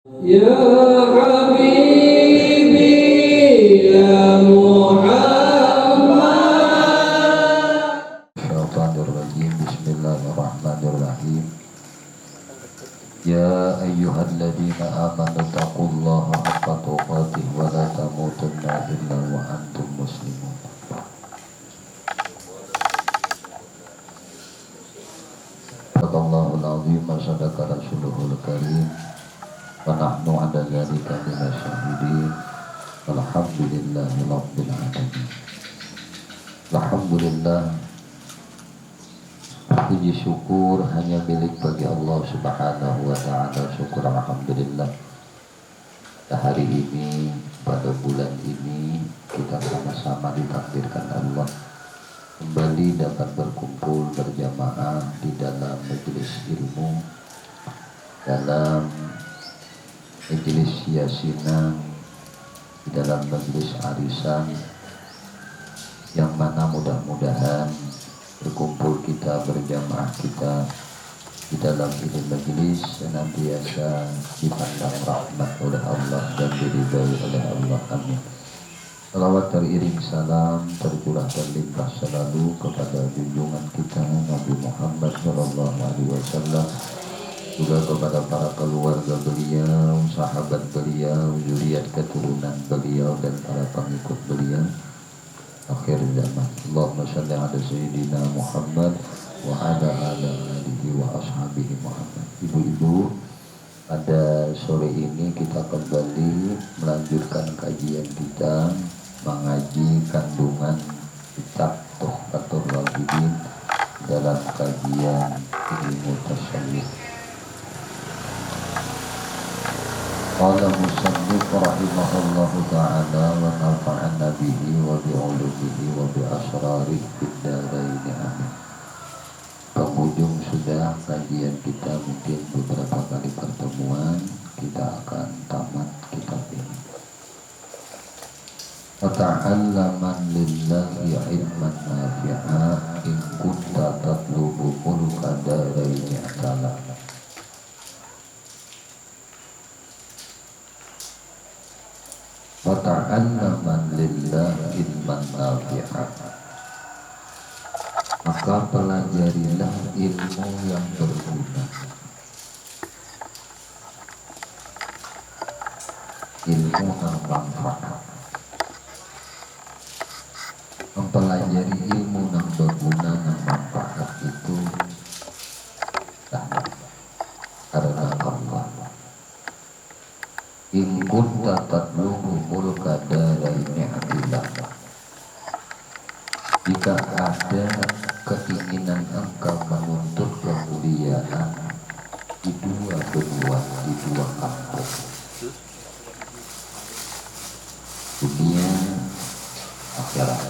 Ya Habibi ya Muhammad. Syaitanirrajim. Bismillahirrahmanirrahim. Ya ayyuhalladzina amanu taqullaha haqqa tuqatih wa la tamutunna illa wa antum muslimun. Sadaqallahul azim wa sadaqa rasuluhul karim. Wa nahnu 'ala dzalika minasyahidin. Alhamdulillahi rabbil alamin. Alhamdulillah, puji syukur hanya milik bagi Allah Subhanahu wa ta'ala. Syukur alhamdulillah, pada hari ini, pada bulan ini, kita sama-sama ditakdirkan Allah kembali dapat berkumpul berjamaah di dalam majelis ilmu, dalam majelis yasinan, di dalam majelis arisan, yang mana mudah-mudahan berkumpul kita, berjamaah kita di dalam ini majelis senantiasa dipandang rahmat oleh Allah dan diridhai oleh Allah. Amin. Salawat teriring salam tercurah terlimpah selalu kepada junjungan kita Nabi Muhammad SAW, juga kepada para keluarga beliau, sahabat beliau, zuriat keturunan beliau, dan para pengikut beliau akhir zaman. Allahumma shalli ala sayyidina Muhammad wa ala alihi wa ashabihi Muhammad. Ibu-ibu, pada sore ini kita kembali melanjutkan kajian kita mengaji kandungan kitab Tuhfatul Wahidin dalam kajian ilmu tasawuf. Qala musannif rahimahullahu ta'ala wa nafa'ana bihi wa bi'ulumihi wa bi'asrarihi fid dharain amin. Penghujung sudah kajian kita, mungkin beberapa kali pertemuan kita akan tamat kitab ini. Wa ta'allaman lillahi ilman nafi'a in kunta tatlubu mulka dharain atala. Wa ta'allaman lillahi ilman nafi'a, maka pelajarilah ilmu yang berguna, ilmu yang bermanfaat. Mempelajari ilmu yang berguna dan manfaat itu karena Allah. In kunta tatlubu mulka dharaini adillah, jika ada keinginan engkau menuntut kemuliaan di dua benua, di dua kampung, dunia akhirat.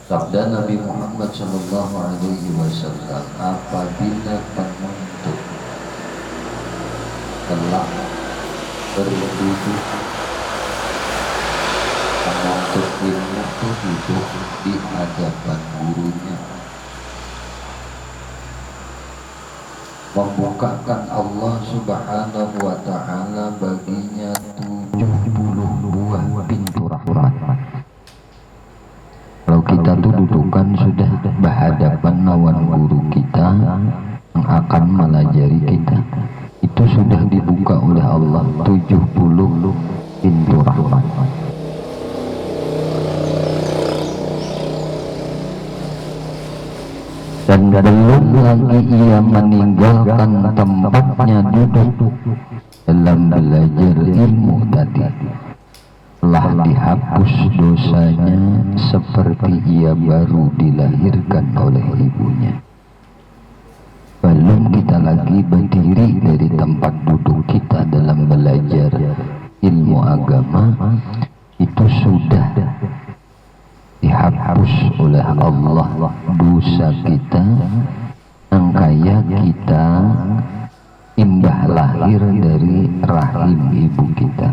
Sabda Nabi Muhammad SAW, apabila penuntut telah berduduk, penuntut ilmu itu duduk di hadapan gurunya, membukakan Allah Subhanahu wa ta'ala baginya 70 buah pintu rahmat. Kalau kita tuh dudukan sudah berhadapan lawan guru kita yang akan melajari kita, itu sudah dibuka oleh Allah 70 pintu rahmat. Dan belum lagi ia meninggalkan tempatnya duduk dalam belajar ilmu tadi, telah dihapus dosanya seperti ia baru dilahirkan oleh ibunya. Belum kita lagi berdiri dari tempat duduk kita dalam belajar ilmu agama, itu sudah dihapus oleh Allah dosa kita yang kaya kita imbah lahir dari rahim ibu kita.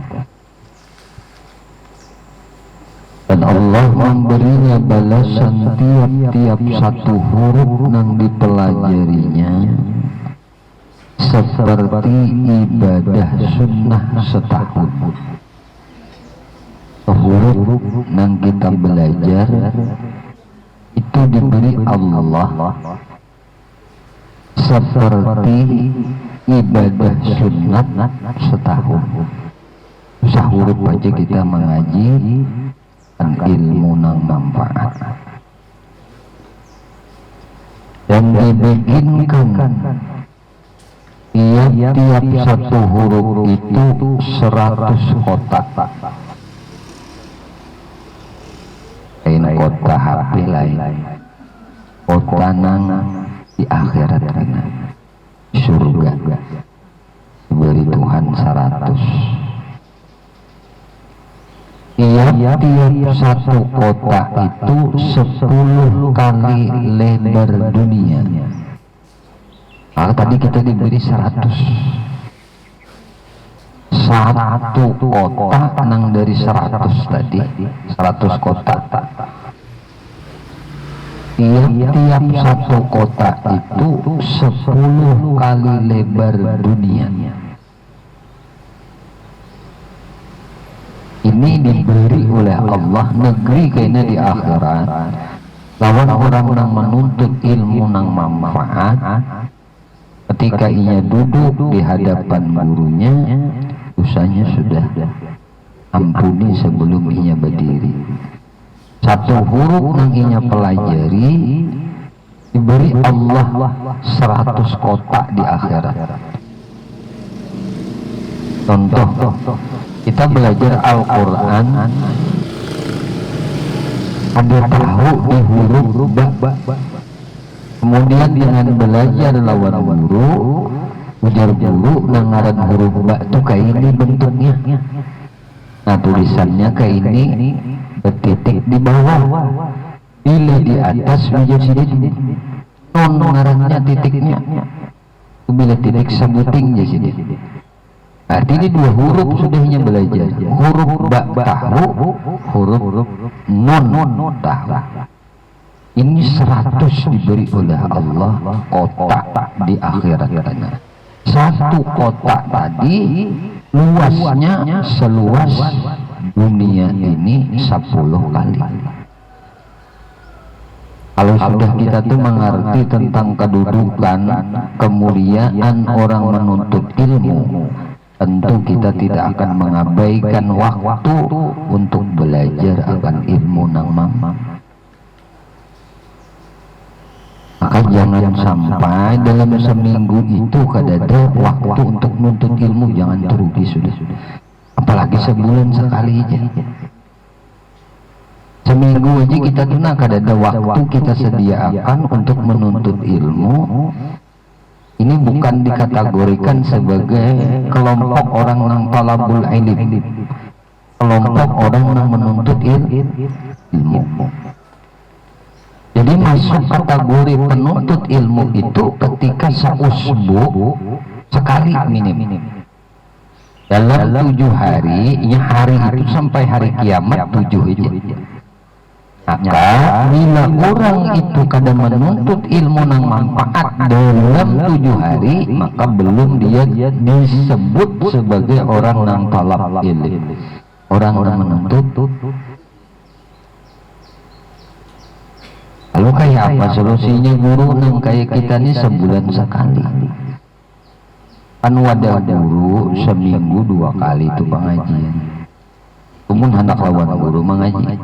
Dan Allah memberinya balasan tiap-tiap satu huruf yang dipelajarinya seperti ibadah sunnah setahun. Huruf yang kita belajar itu diberi Allah seperti ibadah sunat setahun. Sahuruf aja kita mengaji dan ilmu nang manfaat. Dan dibikinkan tiap satu huruf itu 100 kotak. Lain kota HP lain, kota nang di akhirat kena surga diberi Tuhan 100. Tiap satu kota itu 10 kali lebar dunia. Maka tadi kita diberi 100. Satu kota nang dari 100 tadi, 100 kota. Tiap satu kota itu 10 kali lebar dunia. Ini diberi oleh Allah negeri kayaknya di akhirat. Lawan orang yang menuntut ilmu nang manfaat, ketika ia duduk di hadapan gurunya, usahanya sudah ampuni sebelum ia berdiri. Satu huruf yang ia pelajari diberi Allah 100 kotak di akhirat. Contoh, kita belajar Al-Quran, ada tahu di huruf ba. Kemudian dengan belajar lawan guru, ujar guru ngaran huruf ba itu kayak ini bentuknya. Nah tulisannya kayak ini, bertitik di bawah, bila di atas menjadi sini. Non ngarannya titiknya, bila titik sebuting jadi sini. Artinya dua huruf sudahnya belajar. Huruf ba tahu, huruf non tahu. Ini 100 diberi oleh Allah kotak di akhirat sana. Satu kotak tadi luasnya seluas dunia ini 10 kali. Kalau sudah kita tuh mengerti tentang kedudukan, kemuliaan orang menuntut ilmu, tentu kita tidak akan mengabaikan waktu untuk belajar akan ilmu nang mamam. Maka jangan sampai dalam seminggu itu kadada waktu untuk menuntut ilmu, jangan terugi sudah. Apalagi sebulan sekali aja. Seminggu aja kita tuh kadada waktu kita sediakan untuk menuntut ilmu. Ini bukan dikategorikan sebagai kelompok orang yang talabul ilm, kelompok orang yang menuntut ilmu. Jadi masuk kategori penuntut ilmu itu ketika seusbu sekali minim. Dalam 7 hari, ya hari itu sampai hari kiamat 7 aja. Maka bila orang itu kadang menuntut ilmu nang manfaat dalam 7 hari, maka belum dia disebut sebagai orang nang talab ilmu, orang yang menuntut. Lalu kayak apa solusinya guru nang kayak kita ini sebulan sekali? Kan wadah guru seminggu 2 kali itu pengajian. Umun hendak lawan guru mengaji.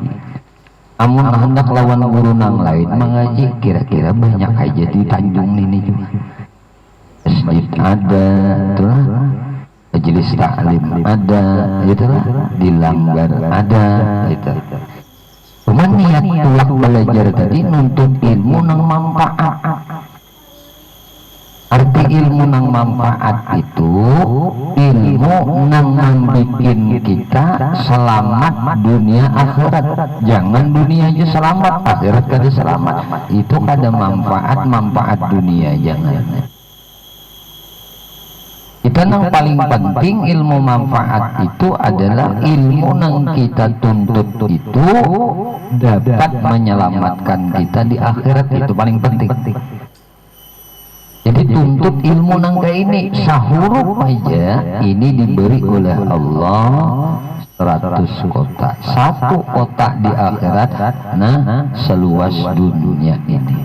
Amun hendak lawan guru nang lain mengaji, kira-kira banyak aja di Tanjung ini juga. Masjid ada, itulah. Majelis taklim ada, itulah. Di Langgar ada, itu. Cuman niat tulak belajar tadi nuntut ilmu nang manfaat. Arti ilmu nang manfaat itu ilmu nang bikin kita selamat dunia akhirat. Jangan dunia aja selamat, akhirat kada selamat. Itu kada manfaat dunia, jangan. Kita yang paling penting ilmu manfaat itu adalah ilmu yang kita tuntut itu dapat menyelamatkan kita di akhirat, itu paling penting. Jadi tuntut ilmu nangka ini sahuruf aja ini diberi oleh Allah 100 kotak, 1 kotak di akhirat, nah seluas dunia ini.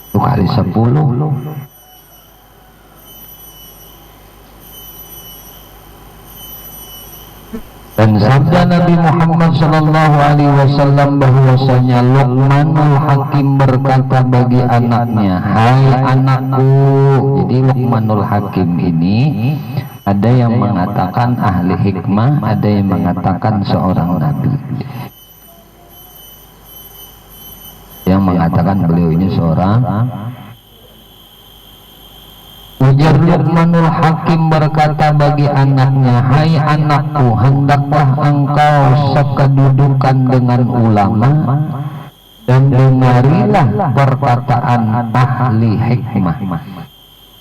Itu kali 10. Dan sabda Nabi Muhammad sallallahu alaihi wasallam bahwasanya Luqmanul Hakim berkata bagi anaknya, "Hai anakku." Jadi Luqmanul Hakim ini ada yang mengatakan ahli hikmah, ada yang mengatakan seorang nabi. Yang mengatakan beliau ini seorang. Ujar Luqmanul Hakim berkata bagi anaknya, "Hai anakku, hendaklah engkau sekedudukan dengan ulama dan dengarilah perkataan ahli hikmah.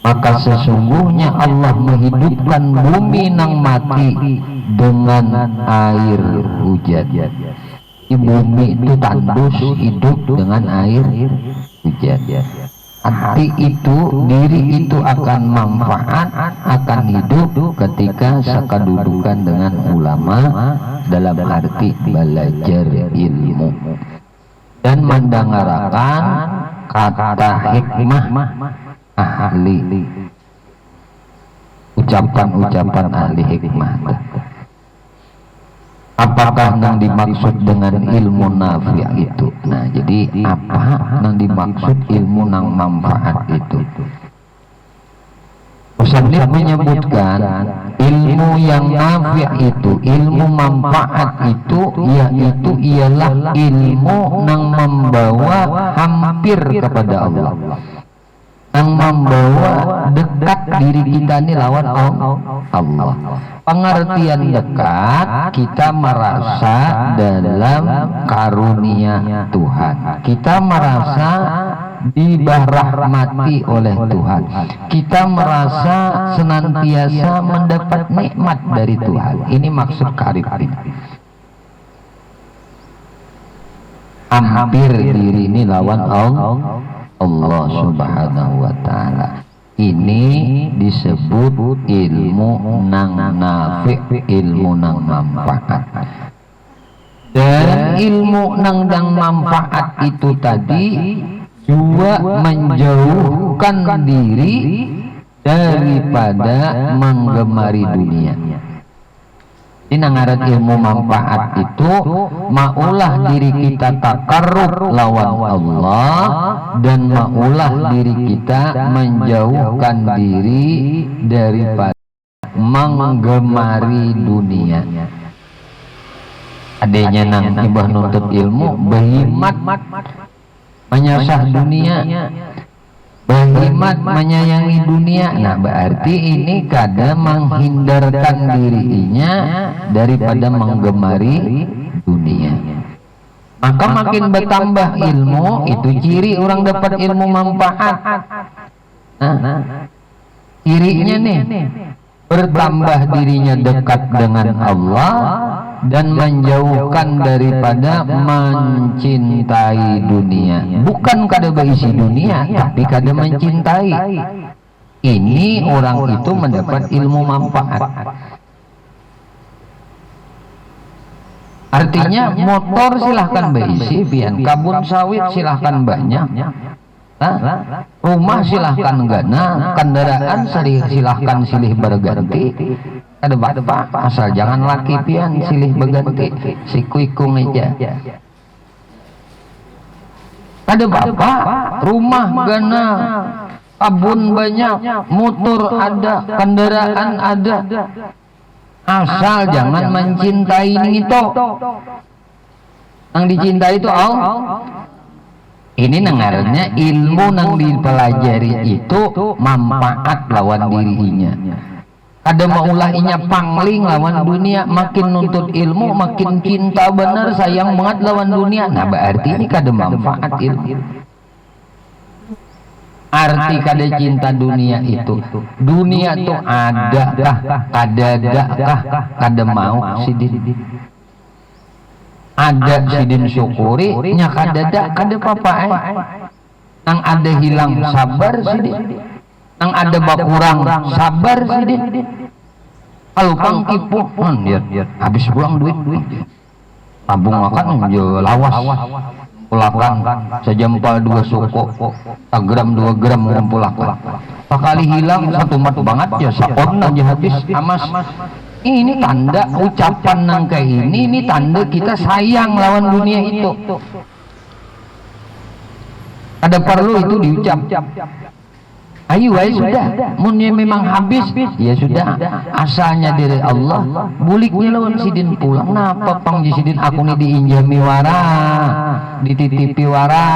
Maka sesungguhnya Allah menghidupkan bumi nang mati dengan air hujan." Di bumi itu tandus hidup dengan air hujan. Hati itu, diri itu akan manfaat, akan hidup ketika sekedudukan dengan ulama dalam arti belajar ilmu dan mendengarkan kata hikmah ahli, ucapan-ucapan ahli hikmah. Apakah yang dimaksud dengan ilmu nafi' itu? Nah, jadi apa yang dimaksud ilmu nang manfaat itu? Musannif menyebutkan ilmu yang nafi' itu, ilmu manfaat itu, yaitu ialah ilmu nang membawa hampir kepada Allah, yang membawa dekat diri kita ini lawan Allah. Pengertian dekat, kita merasa dalam karunia Tuhan, kita merasa dirahmati oleh Tuhan, kita merasa senantiasa mendapat nikmat dari Tuhan. Ini maksud karib ini. Hampir diri ini lawan Allah Subhanahu wa ta'ala. Ini disebut ilmu nang nafi', ilmu nang manfaat. Dan ilmu nang manfaat itu tadi juga menjauhkan diri daripada menggemari dunia. Ini ngaran ilmu manfaat itu maulah diri kita takarrub lawan Allah dan maulah diri kita menjauhkan diri daripada menggemari dunia. Adanya nang ibah nuntut ilmu berhimmat menyasah dunia, berhimmat menyayangi dunia. Nah, berarti ini kadang menghindarkan dirinya daripada menggemari dunia. Maka makin bertambah ilmu, itu ciri orang dapat ilmu manfaat. Nah, cirinya nih bertambah dirinya dekat dengan Allah dan menjauhkan daripada mencintai dunia. Bukan kada berisi dunia, tapi kada mencintai. Ini orang itu mendapat ilmu manfaat. Artinya motor silahkan berisi, pian kabun sawit silahkan banyak, rumah silahkan gana, kendaraan silahkan silih berganti. Ada bapak asal jangan laki pian silih berganti, si kuikung aja. Ada bapak rumah gana, kabun banyak, motor ada, kendaraan ada, asal jangan mencintai itu. Yang dicintai itu Allah. Ini nengarnya ilmu nang dipelajari itu manfaat lawan dirinya. Ada maulah inya pangling lawan dunia, makin nuntut ilmu makin cinta bener sayang banget lawan dunia. Nah, berarti ini kada manfaat ilmu. Arti kada cinta dunia itu, dunia tuh ada kah, kada kah, kada mau sidin. Ada sidin syukuri, nya kada kada apa-apa. nang ada hilang sabar sih, nang ada bakurang sabar sih. Kalau pangkipu, habis pulang duit, tabung makan jual lawas, pulakan sejempal 2 suko, gram 2 gram ngumpulakan. Sekali hilang satu mat banget ya sakon aja habis amas. Ini tanda ucapan nang kayak ini tanda kita sayang lawan dunia itu. Ada perlu itu diucap. Ayo sudah, munnya memang habis, ya sudah. Asalnya dari Allah, buliknya lawan sidin pulang. Napa pang sidin aku nih diinjami wara, dititipi wara,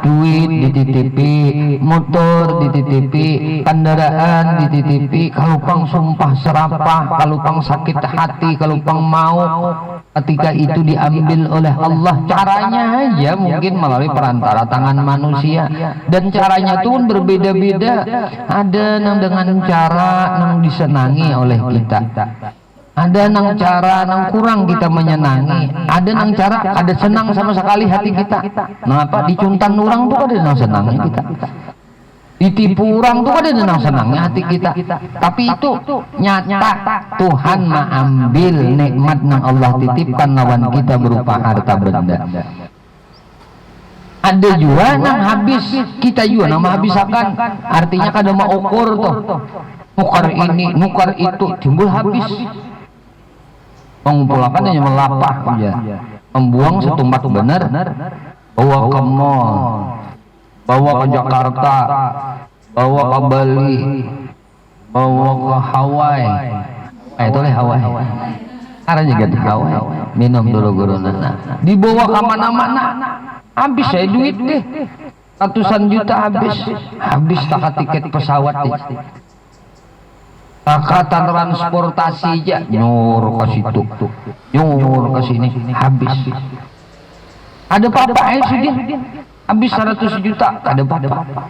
duit dititipi, motor dititipi, kendaraan dititipi. Kalau pang sumpah serapah, kalau pang sakit hati, kalau pang mau, ketika itu diambil oleh Allah, caranya aja mungkin melalui perantara tangan manusia, dan caranya itu pun berbeda-beda. Ada nang dengan cara nang disenangi oleh kita, ada nang cara nang kurang kita menyenangi, ada nang cara ada senang sama sekali hati kita. Kenapa dicuntan orang tuh ada nang senangnya kita, ditipu orang tuh ada nang senangnya hati kita. Tapi itu nyata Tuhan mengambil nikmat nang Allah titipkan lawan kita berupa harta benda. Ada juga nang habis, kita juga nang menghabiskan. Artinya kada mau ukur tuh, nukar ini, nukar itu, timbul habis. Mengumpulkan hanya melapah aja, membuang setumbat benar, bawa ke mall, bawa ke Jakarta, bawa ke Bali, bawa ke Hawaii. Itulah Hawaii. Karena juga di Hawaii, minum dulu guru nana, dibawa ke mana-mana. Habis saya duit deh, ratusan juta habis takat tiket pesawat deh, takat transportasi aja nyur ke situ, nyur ke sini, habis. Ada apa-apa sudah, habis 100 juta, ada apa-apa.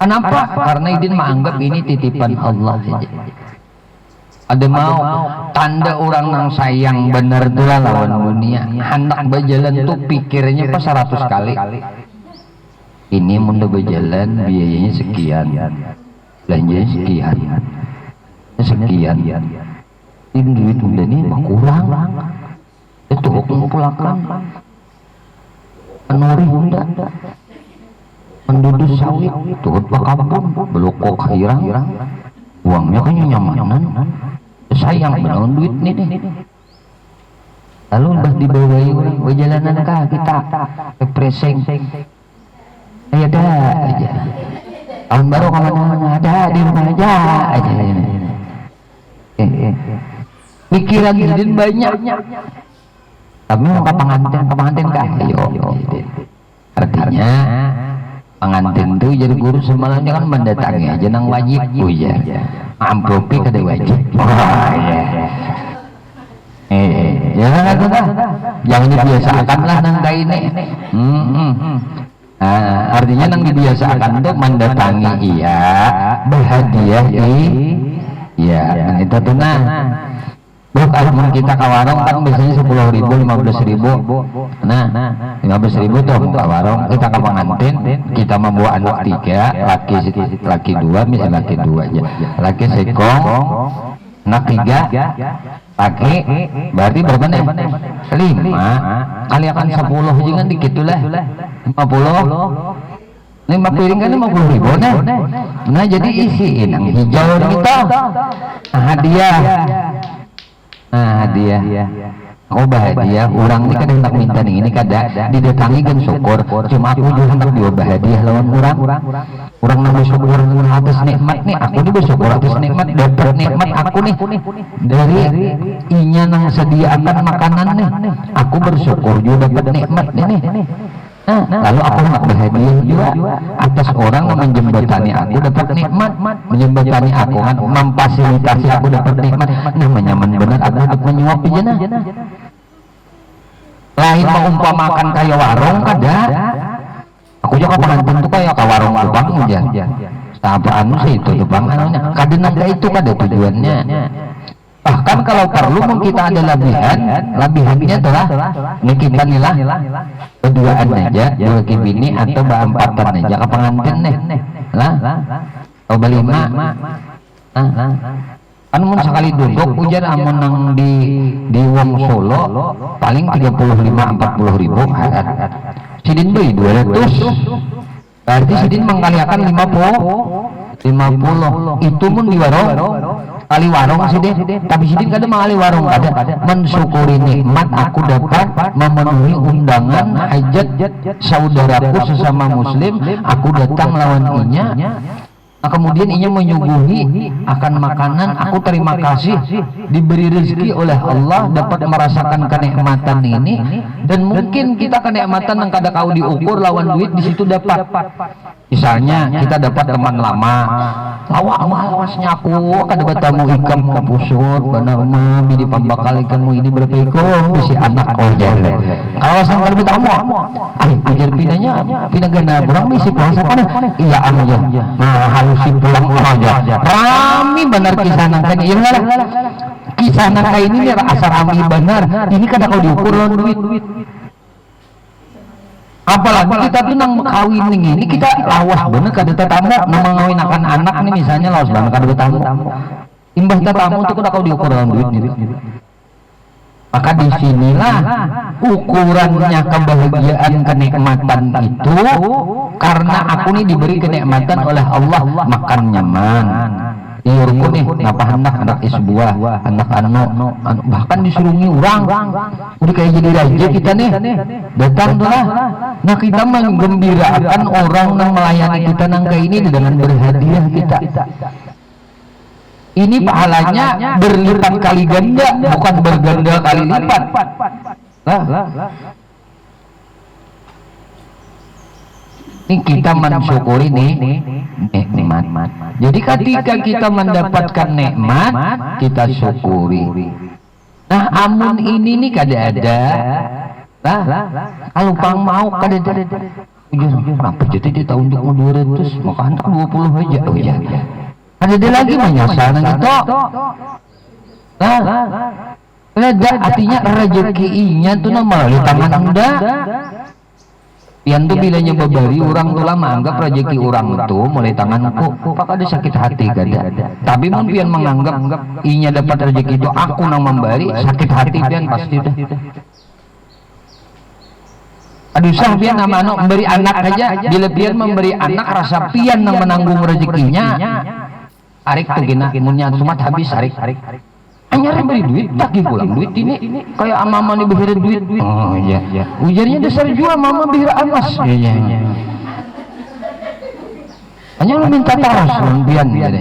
Kenapa? Karena idin menganggap ini titipan Allah saja. Ada mau tanda orang yang sayang bener tuh lawan dunia, hendak berjalan tuh pikirnya pas 100 kali. Ini mau berjalan biayanya sekian, belanjanya sekian. Ini duit udah nih kurang, itu kumpulkan penuri bunda, penduduk sawit, turut pakabun, belokok hirang, uangnya kan nyamanan. Sayang benar duit nih. Lalu bah dibawai perjalanan kah kita ke preseng, ayo dah aja. Tahun baru kemana-mana ada di rumah aja. Pikiran idin banyak. Tapi mau ke pengantin kah? Ayo. Artinya pengantin itu jadi guru semalamnya kan mendatangi aja nang wajib ya. Amplopi kada wajib. Jangan itu dah. Jangan dibiasakan lah nang ini. Artinya nang dibiasakan tuh mendatangi iya, berhadiah iya. Nah itu tuh nah. Kalau kita ke warung kan biasanya 10.000, 15.000. Nah, 15.000 tuh ke warung, kita ke pengantin, kita membawa anak 3, laki 2, misalnya laki 2 aja. Laki sekong, anak 3, laki, berarti berapa nih? 5, kali akan 10 jangan dikit lah. 50. 5 piring kan 50.000 nih. Nah, jadi isiin yang hijau kita. Hadiah. Nah hadiah, oh bahagia. Orang ini kan hendak minta nih ini kada didatangi kan syukur. Cuma aku juga hendak dia bahagia lawan orang nang bersyukur atas nikmat nih. Aku ini bersyukur atas nikmat, dapat nikmat aku nih dari inya nang sediakan makanan nih. Aku bersyukur juga dapat nikmat nih. Lalu aku hendak bahagia juga atas orang yang menjembatani aku dapat nikmat, menjembatani aku kan memfasilitasi aku dapat nikmat. Namanya benar aku dapat menyuap aja nah. Lain mengumpamakan kayak warung kada. Aku juga pengantin tuh kayak ke warung tubang aja. Apa anu sih itu tubang anunya. Kada naga itu kada tujuannya. Bahkan kalau perlu kita ada labihannya adalah ini kita nilah berduaan aja, dua bini atau berempatan aja ke pengantin nih lah, atau berlima kan mun sekali duduk ujar amun nang di Wong Solo paling 35-40 ribu sidin beli 200 berarti sidin mengkaliakan 50 itu mun di warung kali warung sidin, tapi sidin kada mengali warung kada mensyukuri nikmat aku dapat memenuhi undangan hajat saudaraku sesama muslim, aku datang lawan inya. Nah, kemudian inya menyuguhi akan makanan, aku terima kasih diberi rezeki oleh Allah dapat merasakan kenikmatan ini, dan mungkin kita kenikmatan yang kada kau diukur lawan duit di situ dapat. Misalnya kita dapat teman lama, lawak malasnya aku kada bertemu ikan kapusut, benar mah di pambakal ikanmu ini berapa ekor, bisi anak ojar. Kalau sang kada bertemu, ajar pinanya, pindah gana berang bisi puasa kan? Iya aja. Nah halusi pulang aja. Rami benar kisah nangka ini, iya kisah nangka ini nih asal rami benar. Ini kada kau diukur lawan duit. Apalagi kita tuh nang kawin ini kita lawas bener kada tetamu nang ngawin akan anak nih misalnya lawas banget kada tetamu imbah tetamu tuh kada kau diukur dalam duit nih. Maka disinilah ukurannya kebahagiaan kenikmatan itu, karena aku nih diberi kenikmatan oleh Allah, makan nyaman diurku nih ngapa anak isbuah anak bahkan disuruhi orang udah kayak jadi raja kita nih datang tuh lah. Nah kita menggembirakan orang yang melayani kita nangka ini dengan berhadiah kita. Ini pahalanya berlipat kali ganda, bukan berganda kali lipat. Ini kita mensyukuri nih nikmat. Jadi ketika kita mendapatkan nikmat, kita syukuri. Nah amun ini nih kada ada. Kalau pang mau kada ada. Kenapa jadi di tahun 200 maka anak 20 aja. Oh iya. Ada lagi menyasar gitu. Ada artinya rezeki-nya tuh melalui tangan Anda. Pian tuh bilanya babari orang tuh lama anggap rezeki orang tuh mulai tanganku, pak ada sakit hati kada. Tapi mun pian menganggap inya dapat rezeki itu aku nang memberi, sakit hati pian pasti dah. Aduh sah pian nama memberi anak aja, bila pian memberi anak rasa pian nang menanggung rezekinya. Arik tuh gina, munnya sumat habis arik. Anyar beri duit, tak pulang duit ini kayak mama nih behira duit. Oh iya. Ujarnya dasar jual mama behira amas. Iya. Hanya lu minta taras lempian gitu.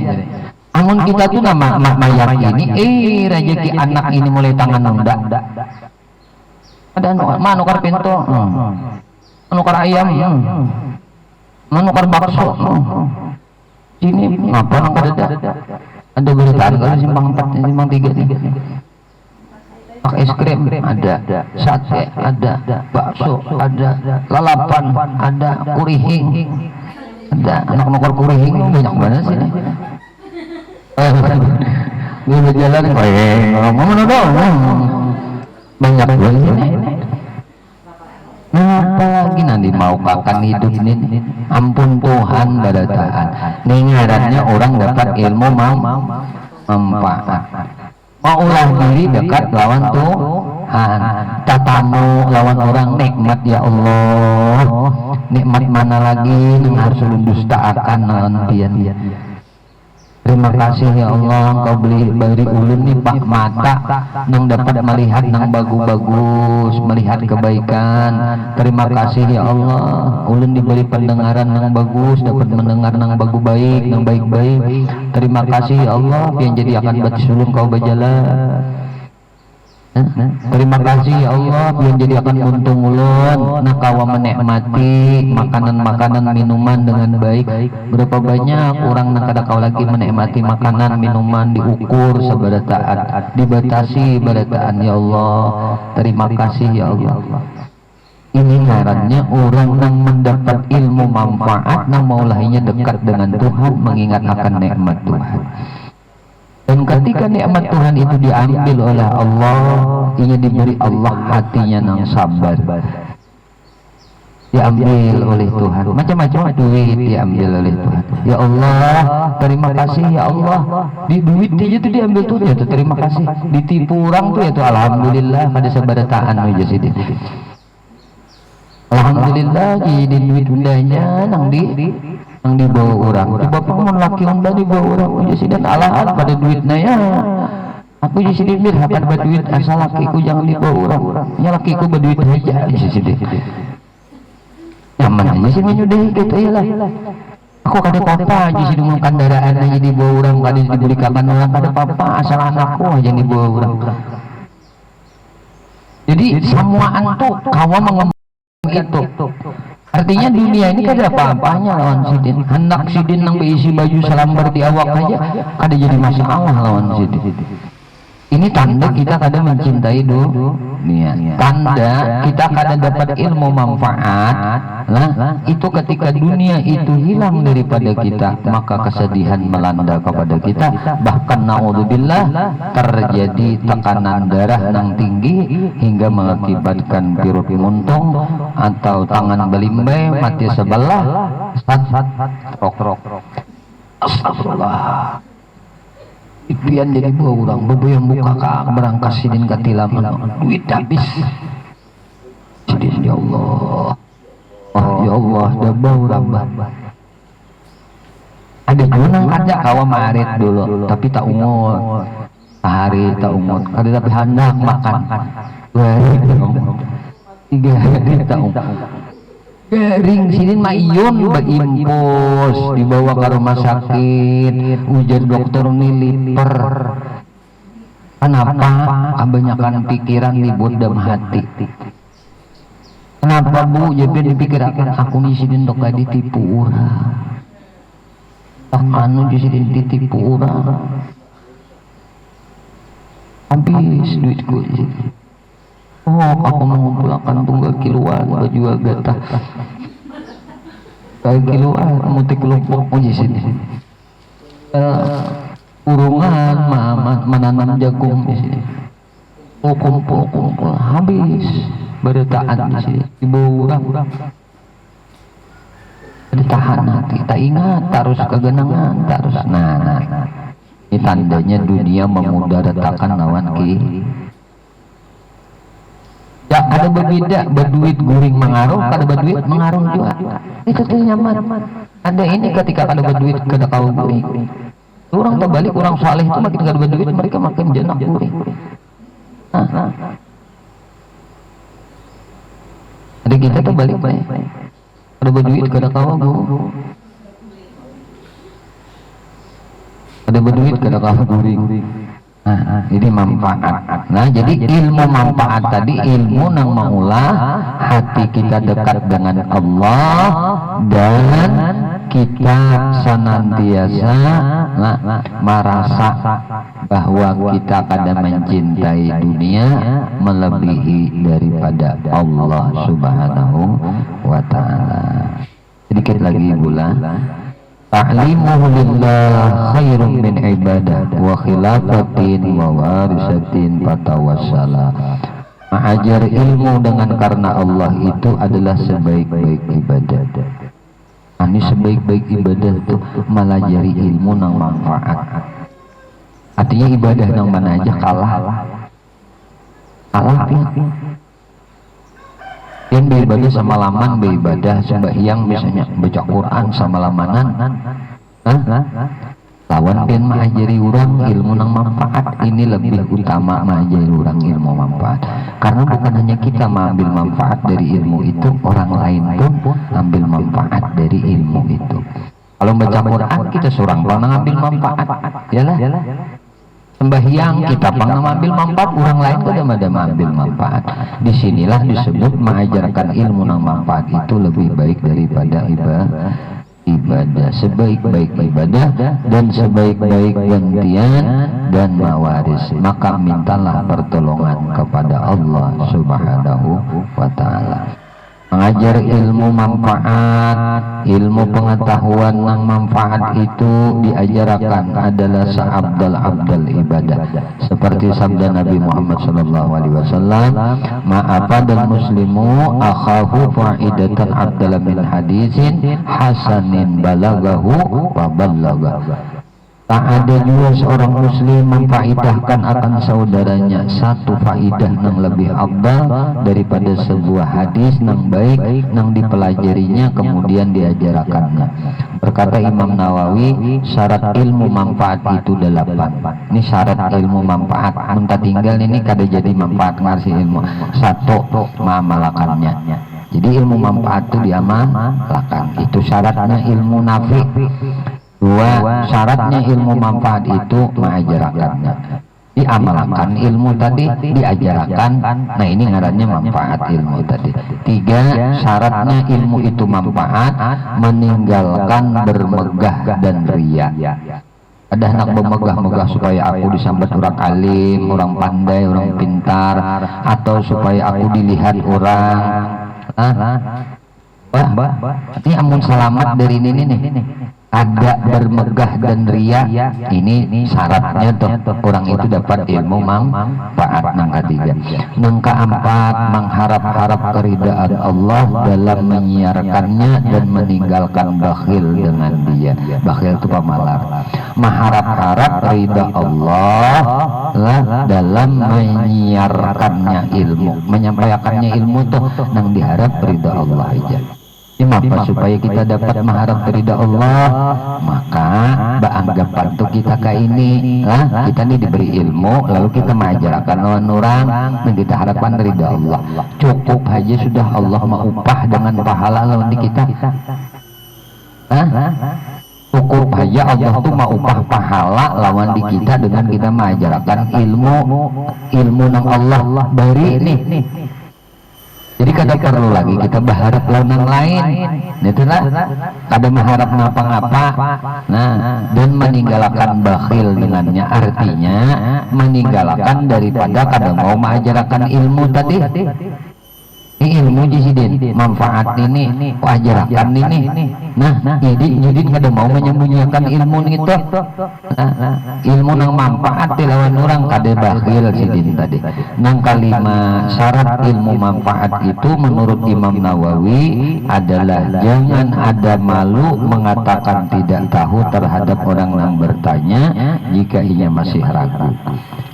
Angun kita tuh nama mayat ini, rezeki anak ini mulai tangan nunda. Ada manukar pintu, manukar ayam, manukar bakso. Ini ngapa ada? Ada beritaan kalau simpang 4, simpang 3 nih. Pakai es krim ada, sate ada, bakso ada, lalapan ada, kurihing ada, anak nokor kurihing banyak banget sih. Gue berjalan, ngomong dong, banyak banget. Apa lagi nanti mau kakan hidup ini? Ampun Tuhan badataan. Ngarannya orang dapat ilmu manfaat. Mau ulah diri dekat lawan Tuhan. Tatamu lawan orang nikmat ya Allah. Nikmat mana lagi yang harus lu dustakan lawan pian. Terima kasih ya Allah, Engkau beri ulun nih pak mata yang dapat melihat yang bagus-bagus, melihat kebaikan. Terima kasih ya Allah, ulun diberi pendengaran yang bagus, dapat mendengar yang baik-baik, yang baik-baik. Terima kasih ya Allah, yang jadi akan bersulung kau berjalan. Terima kasih ya Allah yang jadi akan untung ulun nakawa menikmati makanan-makanan minuman dengan baik. Berapa banyak orang nak kada kau lagi menikmati makanan minuman diukur seberataan, dibatasi berataan ya Allah. Terima kasih ya Allah. Ini ngarannya orang yang mendapat ilmu manfaat, yang maulahnya dekat dengan Tuhan, mengingat akan nikmat Tuhan. Dan ketika nikmat Tuhan itu diambil oleh Allah, ingin diberi Allah hatinya nang sabar, diambil oleh Tuhan. Macam-macam duit diambil oleh Tuhan. Ya Allah, terima kasih ya Allah. Di duit aja tuh diambil tuh, ya tuh terima kasih. Ditipu orang tuh ya tuh alhamdulillah kada sabarataan aja sih. Alhamdulillah jadi duit undanya nang dibawa orang. Coba pengen laki unda dibawa orang aja sih, dan ala pada duitnya ya. Aku jadi sedih hakan berduit asal lakiku jangan dibawa orang. Ya lakiku berduit aja aja sih. Nyaman aja sih menyudahi gitu ya lah. Aku kada apa-apa aja sih dengan kendaraan aja dibawa orang, kada diberikan orang, kada apa-apa asal anakku aja dibawa orang. Jadi semuaan tuh kawan mengembang itu. Artinya dunia ini kada apa-apanya lawan sidin. Hendak sidin nang berisi baju selambar di awak aja kada jadi masalah lawan sidin. Ini tanda kita kada mencintai dunia. Tanda kita kada dapat ilmu manfaat. Nah, itu ketika dunia itu hilang daripada kita, maka kesedihan melanda kepada kita. Bahkan naudzubillah terjadi tekanan darah yang tinggi hingga mengakibatkan perut muntung atau tangan belimbai, mati sebelah, rok. Astagfirullah. Impian jadi bawa orang bebayang buka kak berangkas sidin katilaman duit habis sidin. Ya Allah, oh ya Allah, dah bawa orang ada gunang kada kawa marit dulu tapi tak ungut hari tak ungut kada tapi hendak makan tiga hari tak ungut garing sidin maiyun berimpus dibawa ke rumah sakit, ujar dokter niliper. Kenapa? Kebanyakan pikiran libur dalam hati. Kenapa bu? Jadi dipikirkan aku nih sidin dok gak ditipu orang. Tak anu sidin ditipu orang. Habis duitku sidin. Oh, aku mengumpulkan tunggal kiloan, baju agatah. Kayak kiloan, mutik kelompok aja sini. Urungan, menanam jagung di sini. Oh, kumpul, habis. Berdetaan di sini, dibawa orang. Ditahan hati, tak ingat, terus kegenangan, terus. Nah. Ini tandanya dunia memudaratakan lawan ki. Ya, ada berbeda, berduit guring mengaruh, kada berduit mengaruh juga. Itu tuh nyaman. Ada ini ketika kada berduit kada kau guring. Orang terbalik, orang saleh itu makin kada berduit mereka makin jenak guring. Ada kita terbalik baik. Kada berduit kada kau guring. Kada berduit kada kau guring. Ini manfaat. Nah, jadi ilmu manfaat tadi ilmu nang maulah hati kita dekat dengan Allah dan kita senantiasa merasa bahwa kita kadang mencintai dunia melebihi daripada Allah Subhanahu wa Ta'ala. Sedikit lagi pula. Ta'limuhu lillah khairun min ibadah wa khilafatin wa warisatin fatawassala. Mengajar ilmu dengan karena Allah itu adalah sebaik-baik ibadah. Ini sebaik-baik ibadah itu melajari ilmu nang manfaat. Artinya ibadah nang mana aja kalah ya. Yang beribadah sama laman beribadah sembahyang misalnya baca Quran sama lamanan lawan pian mengajari orang ilmu nang manfaat. Ini lebih utama mengajari orang ilmu manfaat karena bukan hanya kita mengambil manfaat dari ilmu itu, orang lain pun ambil manfaat dari ilmu itu. Kalau baca Quran kita seorang pernah ambil manfaat yalah. Sembahyang kita pernah mengambil manfaat, orang lain kadang ada mengambil manfaat. Disinilah disebut mengajarkan ilmu yang manfaat itu lebih baik daripada ibadah. Sebaik-baik ibadah dan sebaik-baik gantian dan mawaris, maka mintalah pertolongan kepada Allah Subhanahu wa Ta'ala. mengajar ilmu manfaat, ilmu pengetahuan yang manfaat itu diajarkan adalah seabdal ibadah, seperti sabda Nabi Muhammad SAW, ma'afadal muslimu akhahu fa'idatan abdala min hadisin hasanin balagahu wa ballagah. Tak ada juga seorang muslim memfaidahkan akan saudaranya satu faidah yang lebih abdal daripada sebuah hadis yang baik yang dipelajarinya kemudian diajarkannya. Berkata Imam Nawawi, syarat ilmu manfaat itu 8. Ini syarat ilmu manfaat. Minta tinggal ini kada jadi manfaat ngasih ilmu. 1, mengamalkannya. Jadi ilmu manfaat itu diamalkan. Itu syaratnya ilmu nafi. 2, syaratnya ilmu manfaat itu mengajarkannya, diamalkan ilmu tadi, diajarkan. Nah ini ngarannya manfaat ilmu tadi. 3, syaratnya ilmu itu manfaat, meninggalkan bermegah dan riya. Ada anak bermegah-megah supaya aku disambat orang alim, orang pandai, orang pintar, atau supaya aku dilihat orang. Ini amun selamat dari ini nih. Ada bermegah dan ria, ini syaratnya tuh orang itu dapat ilmu manfaat. Yang ketiga, yang keempat, mengharap-harap keridaan Allah dalam menyiarkannya dan meninggalkan bakhil dengan dia. Bakhil itu pemalar. Mengharap-harap ridha Allah lah dalam menyiarkannya ilmu, menyampaikannya ilmu tuh yang diharap ridha Allah aja. Maka supaya kita dapat mengharap ridha Allah, maka beranggapan tuh kita kayak ini lah, kita ini diberi ilmu lalu kita mengajarkan orang dan kita harapkan ridha Allah. Cukup aja sudah Allah mau upah dengan pahala lawan di kita. Cukup aja Allah tuh mau upah pahala lawan di kita dengan kita mengajarkan ilmu yang Allah beri nih. Jadi kada perlu lagi kita berharap lawan lain, itu lah. Kada mengharap ngapa-ngapa. Nah, dan meninggalkan bakhil dengannya, artinya meninggalkan daripada kada mau mengajarkan ilmu tadi. Ini ilmu jisidin, manfaat ini, ajarkan ini. Nah, jadi kada mau menyembunyikan ilmu itu. Ilmu yang manfaat lawan orang kada bakhil sidin tadi. Yang kelima, syarat ilmu manfaat itu menurut Imam Nawawi adalah jangan ada malu mengatakan tidak tahu terhadap orang yang bertanya jika ia masih ragu.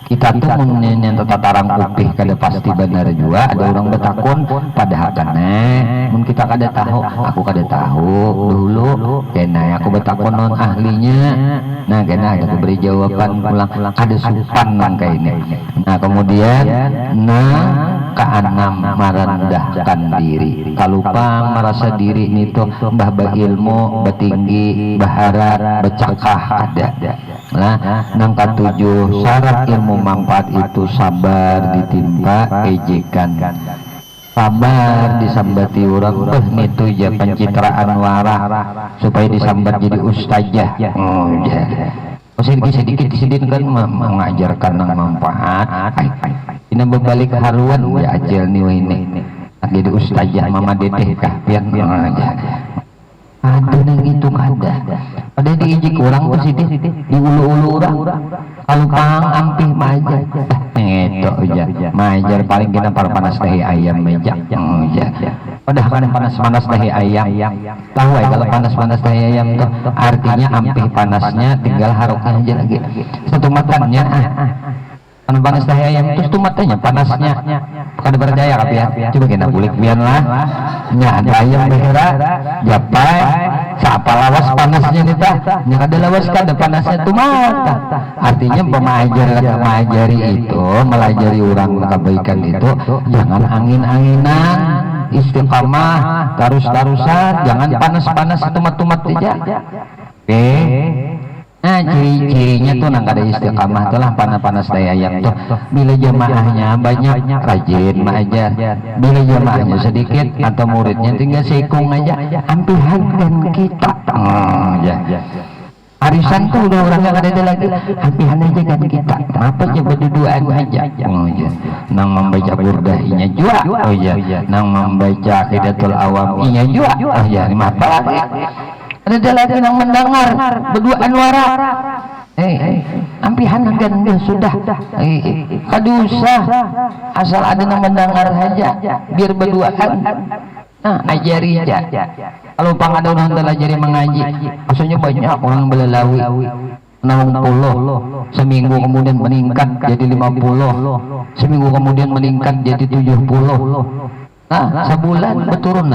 Kita tuh menyentuh tatarang kupih kada pasti benar juga. Ada orang bertakun padahal mun kita kada tahu, aku kada tahu dulu kena aku bertakun non ahlinya. Nah kena ada beri jawaban pulang ada supan nang kayak ini. Nah kemudian keenam, merendahkan diri. Kalupang merasa diri ini tuh mbah ilmu betinggi, baharat, becakah ada. Nah yang ketujuh, syarat ilmu manfaat itu sabar ditimpa ejekan. Sabar disambati orang nitu ya pencitraan warah supaya disambat jadi ustazah. Sedikit kan mengajarkan yang manfaat. Ini berbalik haruan ya ajal nih ini. Jadi ustazah mama dedeh kah pian ada yang gitu kada. Ada diijik orang tuh sih di ulu-ulu orang. Kalau pang ampih majar. Itu aja. Majar paling kita para panas dahi ayam meja. Udah kan panas-panas dahi ayam. Tahu ya kalau panas-panas dahi ayam tuh artinya ampih panasnya tinggal haroknya aja lagi. Satu matanya panas dahi ayam terus tuh matanya panasnya. Kada percaya kah ya? Coba kita bulik pian lah. Nya ada ayam behera, japai, siapa lawas panasnya nih tah? Nya kada lawas kada panasnya tuh mata. Artinya mengajari itu, melajari orang kebaikan itu, jangan angin-anginan, istiqamah, terus-terusan, jangan panas-panas tumat-tumat aja. Nah ciri-cirinya tuh nang kada istiqamah tuh lah panas-panas daya ayam tuh. Bila jamaahnya banyak rajin mengajar, bila jamaahnya sedikit atau muridnya tinggal seikung aja, ampihan dan kita. Arisan tuh udah orang yang ada lagi, ampihan aja kan kita. Kenapa aja berduaan aja? Oh ya, nang membaca burdahnya juga. Oh ya, nang membaca Aqidatul Awam inya juga. Oh ya, apa lagi? Ada lagi yang mendengar berduaan warak. Ampihan ganda sudah. Kadusah asal ada yang mendengar saja biar berduaan. Nah, ajari aja. Kalau pangada orang belajari mengaji, maksudnya banyak orang belalawi 60, seminggu kemudian meningkat jadi 50, seminggu kemudian meningkat jadi 70. Nah, sebulan berturun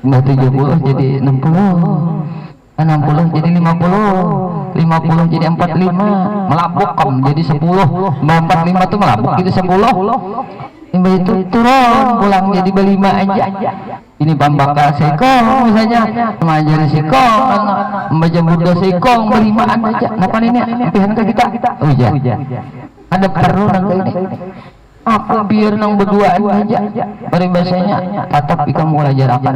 70 jadi 60, 60 jadi 50, 50 jadi 45, melabuk jadi 10, 45 tuh melabuk jadi 10. Itu turun pulang jadi berlima aja. Ini pambaka sekong misalnya, mengajari sekong, membaca Buddha sekong berlimaan aja. Kenapa ini? Impian ke kita. Oh iya. Ada perlu nang ini. Apa biar nang berduaan aja. Peribahasanya tatap ikan belajar apa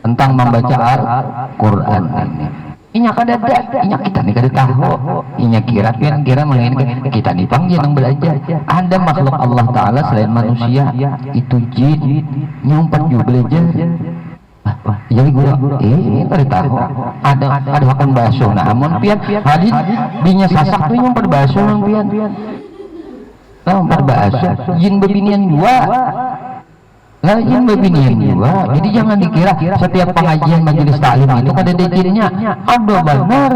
tentang membaca Al-Quran ini. Inya kada ada, inya kita nih kada tahu, inya kira mengingat kita dipanggil yang belajar. Ada makhluk Allah Taala selain manusia, itu jin, nyumpet juga belajar. Jadi guru, ini kada tahu. Ada hakun basuh, namun pian hadis binya sasak tuh nyumpet basuh nang pian. Nyumpet basuh, jin bebinian dua. Jin bebinian juga. Jadi jangan dikira setiap pengajian majelis taklim itu kada ada jinnya. Ada benar.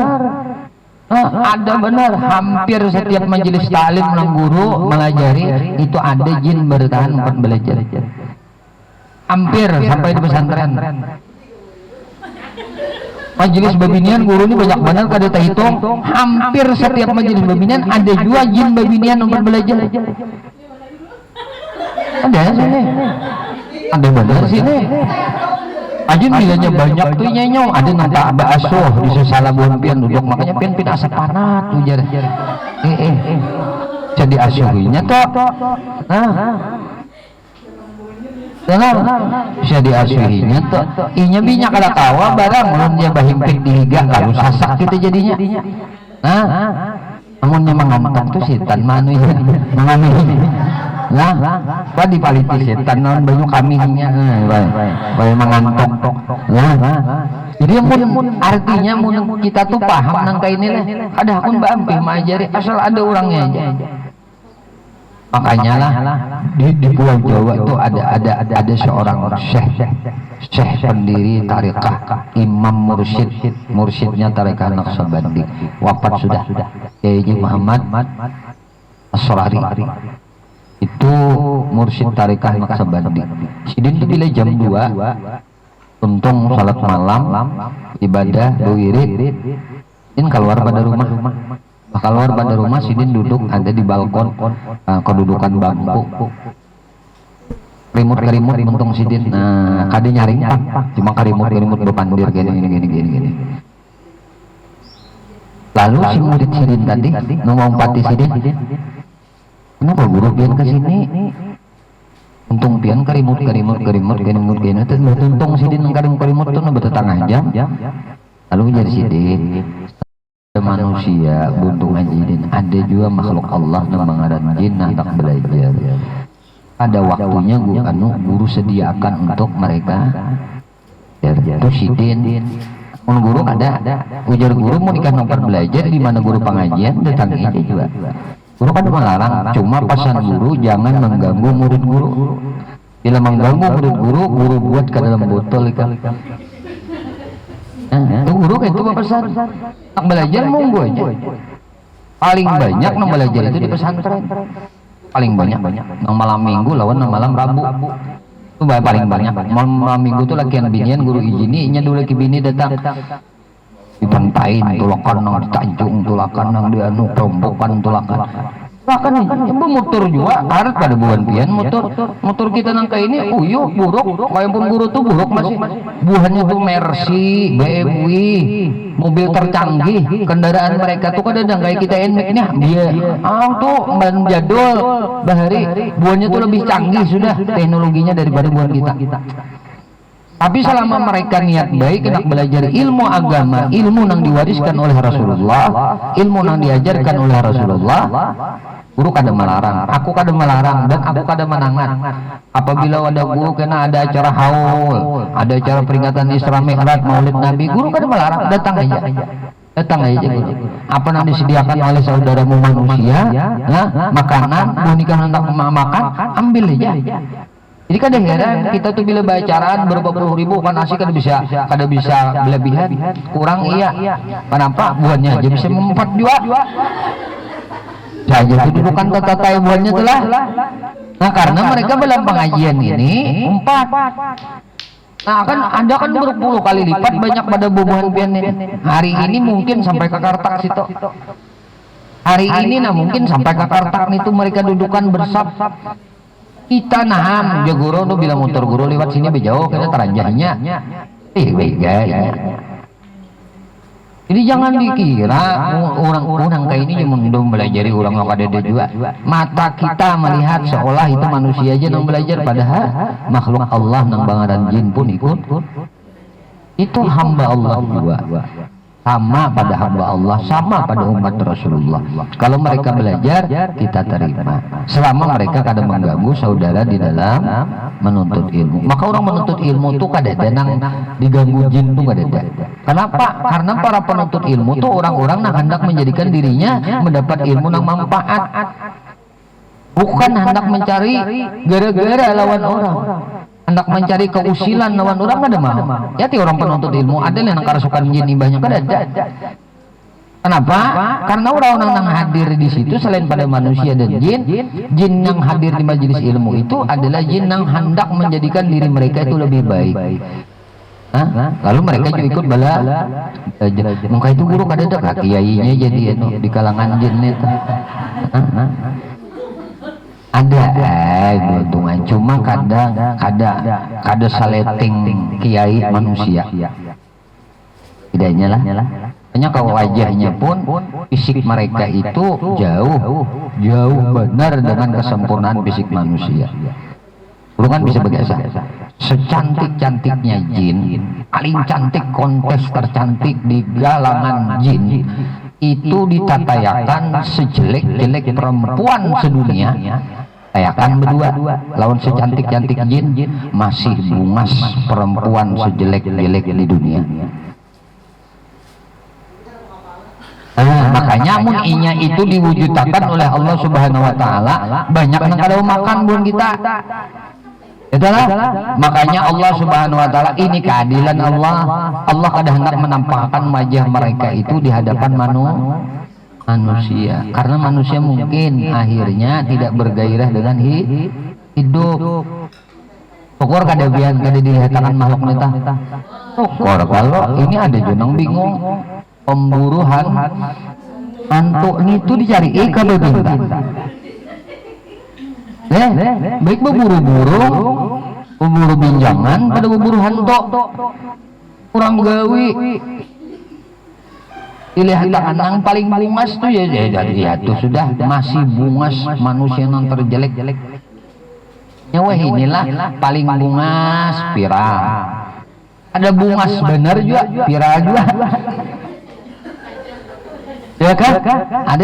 Ada benar. Hampir setiap majelis taklim nang guru mengajari itu ada jin bertahan untuk belajar. Hampir sampai di pesantren. Majelis bebinian guru ini banyak benar kada terhitung. Hampir setiap majelis bebinian ada juga jin bebinian untuk belajar. Ada sini. Ada benar sini. Ajin bilanya banyak tuh nyenyong. Ada nanti basuh bisa salah buan pian duduk makanya pian asap panat ujar. Jadi asuhinya toh. Bisa diasuhinya toh. Inya binya kada tawa barang mun dia bahimpik dihiga lalu sasak kita jadinya. Namun yang mengantok tuh setan manu ya. Mangami. Nah, di paliti setan non banyak kaminya, baik mengantok. Jadi artinya kita tuh paham nang kayak ini lah. Ada akun bampi mengajari asal ada orangnya aja. Makanya lah di Pulau Jawa tuh ada seorang syekh pendiri tarekat imam mursyidnya tarekat Naqsabandi wafat sudah. Yaitu Muhammad Asrari. Itu mursyid tarekat Naqsabandi. Sidin itu bila jam 2 untung salat malam ibadah wirid Sidin keluar pada rumah Sidin duduk ada di balkon kedudukan bangku kerimut untung Sidin kade nyaring cuma kerimut berpandir gini lalu si murid Sidin tadi ngomong pati Sidin, kenapa guru pian ke sini? Untung pian kerimut gini. Untung Sidin kerimut tuh nambah tetangah jam. Lalu jadi Sidin. Ada manusia buntung Sidin. Ada juga makhluk Allah yang mengaran jin hendak belajar. Ada waktunya guru sediakan untuk mereka. Itu Sidin. Guru ada. Ujar guru mau ikan nomor belajar di mana guru pengajian datang ini juga. Guru kan melarang, cuma pesan guru jangan mengganggu murid guru. Bila mengganggu murid guru buat ke dalam botol ikan. Itu guru kayak itu pesan. Nak belajar monggo aja. Paling banyak nak belajar itu di pesantren. Paling banyak. Nang malam minggu lawan nang malam Rabu. Itu paling banyak. Malam minggu tuh lakian binian guru izini, inya dulu laki bini datang. Dipantain tulakan nang ditanjung tulakan nang dianu rombokan tulakan motor juga karet pada bulan pian motor kita nang kayak ini uyuh buruk walaupun guru tuh buruk masih buahnya tuh Mercy, BMW, mobil tercanggih kendaraan mereka tuh kadang kayak kita enak nih dia tuh ban jadul bahari buahnya tuh lebih canggih sudah teknologinya daripada buah kita Tapi selama mereka niat baik hendak belajar ilmu agama, ilmu yang diwariskan oleh Rasulullah, ilmu yang diajarkan oleh Rasulullah, guru kada melarang, aku kada melarang, dan aku kada menangan. Apabila ada guru kena ada acara haul, ada acara peringatan Isra Mi'raj, Maulid Nabi, guru kada melarang, datang aja. Datang aja guru. Apa yang disediakan oleh saudaramu manusia, makanan, boneka hendak makan, ambil aja. Jadi kadang heran kita tuh bila bacaraan berapa puluh ribu kan asik kada bisa berlebihan, kurang iya. Kenapa? Buahnya aja bisa mempat juga. Saja itu bukan tata buahnya telah. Nah karena mereka dalam pengajian ini umpat. Nah kan ada kan berpuluh kali lipat banyak pada bubuhan pian ini. Hari ini mungkin sampai ke Kartak situ. Hari ini nah mungkin sampai ke Kartak itu mereka dudukan bersab. Kita naham jaguro nu bila motor guru lewat sini bejauh kita teranjahnya. Bega ya. Jadi jangan dikira orang-orang kayak ini cuma belajari orang yang ada juga. Mata kita melihat seolah itu manusia aja yang belajar, padahal makhluk Allah nang bangaran jin pun ikut. Itu hamba Allah juga. Sama pada hamba Allah, sama pada umat Rasulullah. Kalau mereka belajar, kita terima. Selama mereka kadang mengganggu saudara di dalam menuntut ilmu. Maka orang menuntut ilmu itu kadang diganggu jin itu kadang. Kenapa? Karena para penuntut ilmu itu orang-orang yang hendak menjadikan dirinya mendapat ilmu yang manfaat. Bukan hendak mencari gara-gara lawan orang. Hendak mencari keusilan lawan orang ada mah. Ya ti orang penuntut ilmu ada yang karasukan jin banyak ada. Kenapa? Karena orang-orang yang hadir di situ selain pada manusia dan jin yang hadir di majelis ilmu itu adalah jin yang hendak menjadikan diri mereka itu lebih baik. Lalu mereka juga ikut bala. Maka itu guru kada ada kiainya jadi di kalangan jin itu. Ada keuntungan, cuma kadang ada saleting kiai manusia tidaknya lah. Hanya kalau wajahnya pun fisik mereka itu jauh benar dengan kesempurnaan fisik manusia. Lu kan bisa berbiasa secantik-cantiknya jin, paling cantik kontes tercantik di galangan jin itu ditatayakan sejelek-jelek perempuan sedunia. Tayakan berdua lawan secantik-cantik jin masih bungas perempuan sejelek-jelek di dunia. Makanya mun inya itu diwujudkan oleh Allah Subhanahu wa taala, banyak yang kada makan buan kita. Itulah makanya Allah Subhanahu wa taala ini keadilan Allah. Allah kadang hendak menampakkan wajah mereka itu di hadapan manusia, karena manusia mungkin akhirnya tidak bergairah dengan hidup. Pokor kada bian kada dilihatkan makhluk neta. Pokor kalau ini ada jonang bingung pemburuhan antuk itu dicari kada binta. Baik berburu-buru binjangan pada berburu hantok kurang gawi. Dilihat yang paling bungas tuh ya tuh sudah masih bungas manusia non terjelek. Nyawa inilah paling bungas pirang. Ada bungas benar juga pirang juga. Ya kan? Ada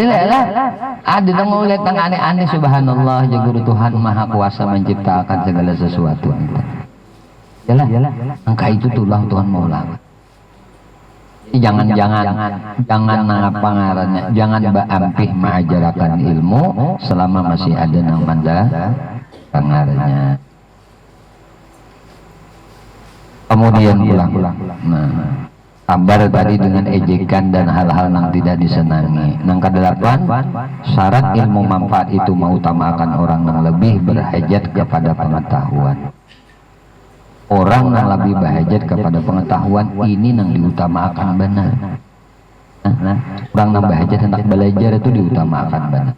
yang mau lihat yang aneh-aneh. Subhanallah, Jaguru Tuhan Maha Kuasa menciptakan segala sesuatu. Yalah, angka itu tulah Tuhan Maula. Jangan apa ngarannya, jangan baampih mengajarkan ilmu selama masih ada nang manda pengarannya. Kemudian pulang. Nah, kabar tadi dengan ejekan dan hal-hal yang tidak disenangi. Nang kedelapan, syarat ilmu manfaat itu mengutamakan orang yang lebih berhajat kepada pengetahuan. Orang yang lebih berhajat kepada pengetahuan ini yang diutamakan benar. Orang yang berhajat hendak belajar itu diutamakan benar.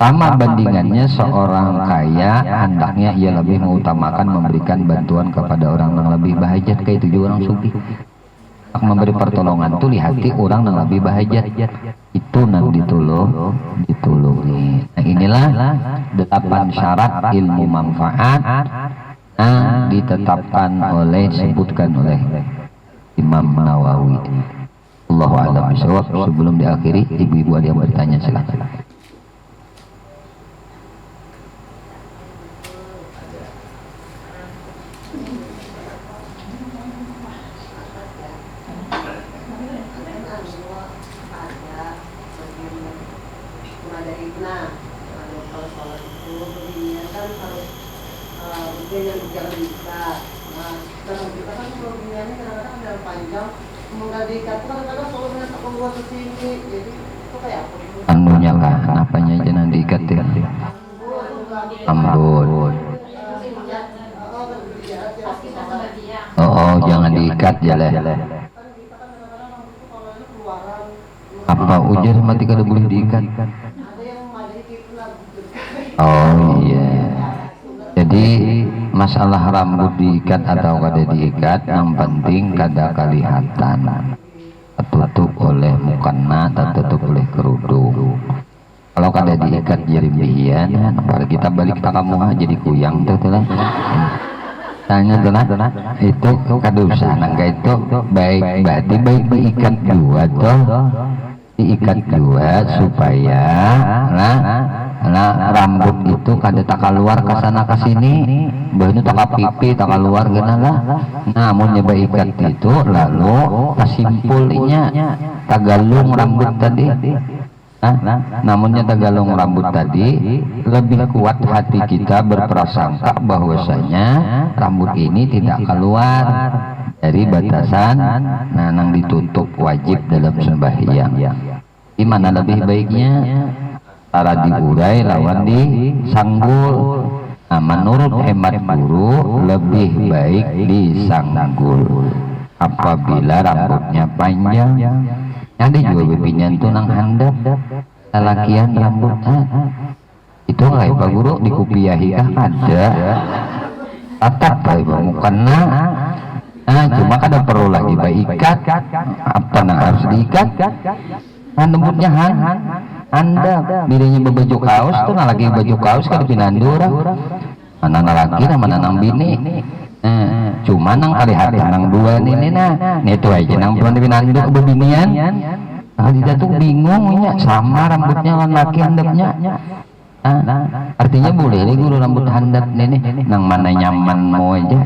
Sama bandingannya seorang kaya hendaknya ia lebih mengutamakan memberikan bantuan kepada orang yang lebih berhajat, kayak itu juga orang sufi. Memberi pertolongan itu lihati orang yang lebih berhajat itu nang ditulungi. Nah inilah 8 syarat ilmu manfaat ditetapkan oleh sebutkan oleh Imam Nawawi. Allahu a'lam bishawab. Sebelum diakhiri, ibu-ibu ada yang bertanya, silakan. Anunya kah? Apanya jangan diikat ya? Ambon. Oh, jangan diikat ya leh. Apa ujar mati kada boleh diikat? Oh iya. Jadi masalah rambut diikat atau kada diikat, yang penting kada kelihatan, tertutup oleh mukena, tertutup oleh kerudung. Kalau kada diikat jadi bihian, apalagi kita balik ke kamu jadi kuyang tuh lah. Tanya tuh itu kada usah nangka itu baik berarti baik diikat dua tuh, diikat dua supaya rambut itu kada tak keluar ke sana ke sini, bahannya tak pipi tak keluar gana lah. Namun nyoba ikat itu lalu kesimpulnya tagalung rambut tadi. Namunnya tagalung rambut tadi lebih kuat hati kita berprasangka bahwasanya rambut ini tidak keluar dari batasan nang ditutup wajib dalam sembahyang. Gimana lebih baiknya? Cara diurai lawan disanggul. Menurut hemat guru lebih baik disanggul apabila rambutnya panjang. Ada juga bibinya itu nang handap lalakian rambut itu kayak Pak Guru dikupiahi kah ada tatap kayak mukena. Cuma kada perlu lagi ikat apa nang harus diikat. Rambutnya Anda bilanya berbaju kaos tuh lagi baju kaos kan pinandura mana lagi mana nang bini. Cuma nang kelihatan nang dua ini itu aja nang belum pinandura kebinian. Dia tuh bingungnya sama rambutnya laki handapnya. Artinya boleh nih guru rambut handap ini nang mana nyaman mau aja.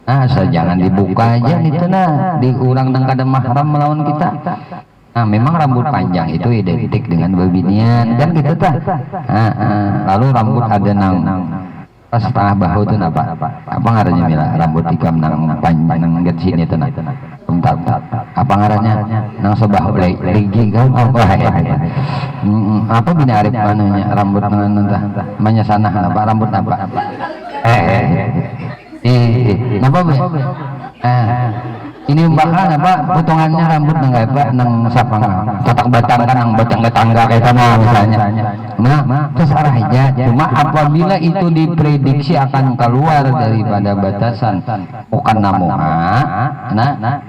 Asal jangan dibuka aja itu diurang nang kada mahram melawan kita. Memang rambut panjang itu identik dengan bebinian dan gitu lalu rambut ada nang pas setengah bahu itu apa ngarannya mila rambut ikam nang panjang nang get sini itu apa ngarannya nang sebahu lagi kan apa bina arif anunya rambut nang menyesanah apa rambut apa napa be ini bakal apa potongannya rambut nang apa nang sapang kotak batang kan nang batang tangga kayak sana misalnya. Terserah aja. Cuma apabila itu diprediksi akan keluar daripada batasan bukan namuha,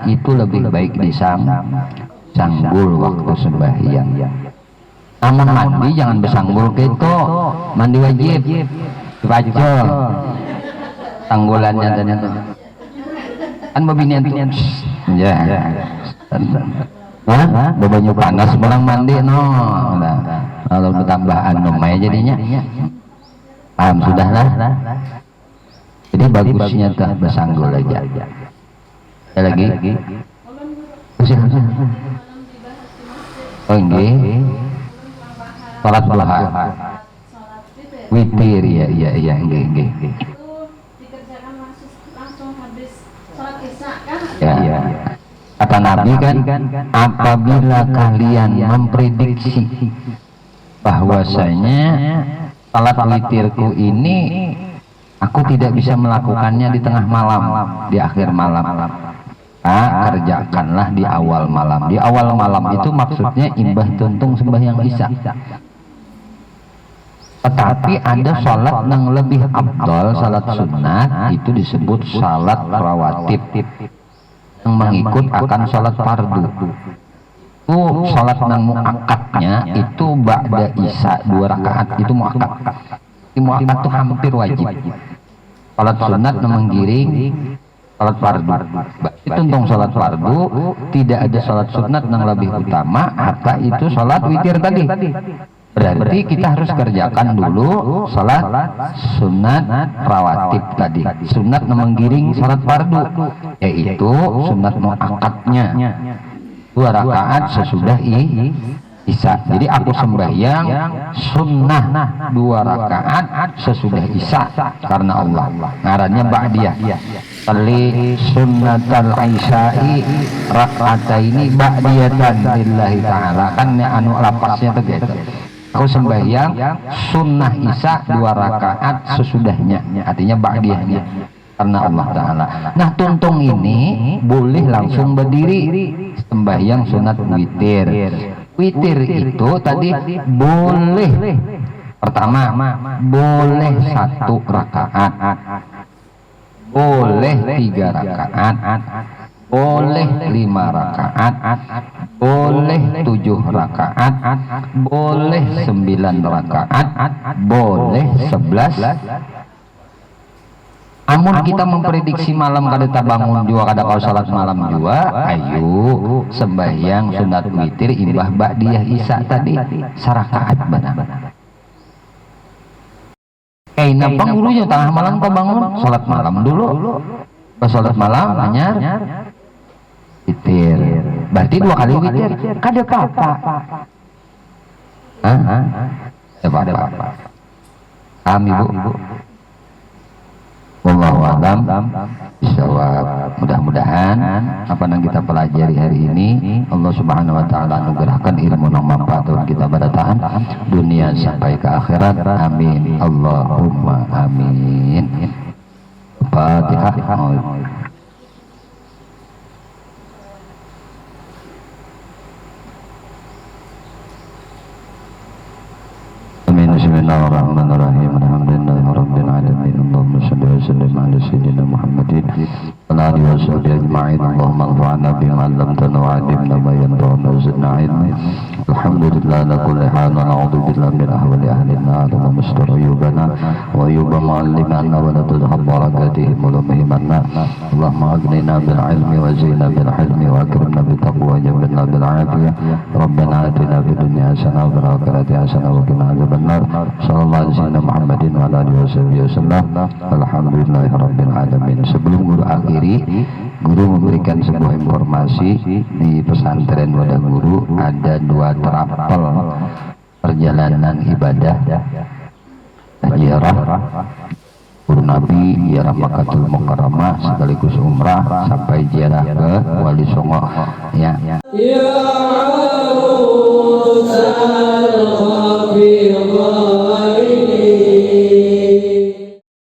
itu lebih baik disanggul waktu sembahyang. Namun mandi jangan bersanggul gitu, mandi wajib dibaca sanggulannya dan itu. Kan babinian tuh ya babanya panas pulang mandi kalau bertambahan nomai jadinya paham sudah lah. Jadi bagusnya tuh bersanggul aja. Ada lagi oh nggih salat duha witir ya nggih ya. Kata Nabi kan apabila kalian memprediksi bahwasanya salat witirku ini aku tidak bisa melakukannya di tengah malam, di akhir malam, kerjakanlah di awal malam. Di awal malam itu maksudnya imbah tuntung sembahyang isya. Tetapi ada salat yang lebih afdal, salat sunat itu disebut salat rawatib yang mengikut akan salat fardu. Salat yang muakkadnya itu ba'da isya 2 rakaat itu muakkad. Muakkad itu hampir wajib. salat sunat menggiring salat fardu. Itu tentang salat fardu tidak ada salat sunat yang lebih utama hatta itu salat witir tadi. Berarti kita harus kerjakan dulu salat sunat rawatib tadi, sunat menggiring salat fardu, yaitu sunat muakkadnya 2 rakaat sesudah isya. Jadi aku sembahyang sunnah 2 rakaat sesudah isya karena Allah. Ngarannya ba'diyah. Salli sunnatal isya'i raka'ataini ba'diyatan lillahi ta'ala. Kan anu lapasnya tuh gitu. Aku sembahyang sunnah isya 2 rakaat sesudahnya, artinya ba'diyahnya karena Allah Ta'ala. Nah tuntung ini boleh langsung berdiri sembahyang sunat witir. Witir itu tadi boleh pertama boleh 1 rakaat, boleh 3 rakaat, boleh 5 rakaat, boleh 7 rakaat, boleh 9 rakaat, boleh 11. Amun kita memprediksi malam kada tak bangun juga kada kau salat malam juga, ayo sembahyang sunat witir imbah ba'diyah isya tadi sarakaat benar. Kayak gurunya tengah malam kau bangun salat malam dulu, pas salat malam hanya witir, berarti 2 kali witir, kada apa-apa. Kada apa-apa. Kami bu. Wallahu a'lam bishawab. Mudah-mudahan apa yang kita pelajari hari ini Allah Subhanahu wa taala anugerahkan ilmu yang manfaat untuk kita bertahan dunia sampai ke akhirat. Amin. Allahumma amin. Fatihah. Bismillahirrahmanirrahim. Alhamdulillahirabbil alamin. Allahumma shalli wa sallim ala sayyidina Muhammadin wa ala alihi wa sahbihi ajma'in. Allahumma anfa'na bima 'allamtana wa 'allimna ma yanfa'una wa zidna 'ilma. Alhamdulillah ala kulli hal wa na'udzu billahi min ahwali ahli an-nar wa mastar ayyubana wa ayyuba mu'allimana wa la tudhhab barakatihim wa lumihimana. Allahumma aghnina bil 'ilmi wa zina bil hilmi wa akrimna bit taqwa wa jannibna bil 'afiyah. Rabbana atina fid dunya hasanah wa fil akhirati hasanah wa qina adzabannar. Sallallahu alaihi wasallam Muhammadin wa ala alihi wasallam. Alhamdulillahirabbil alamin. Sebelum guru akhiri, guru memberikan sebuah informasi di pesantren Wadah Guru ada 2 terapel perjalanan ibadah ziarah Guru Nabi, ziarah Makkatul Mukarramah sekaligus umrah sampai ziarah ke Wali Songo ya. Ya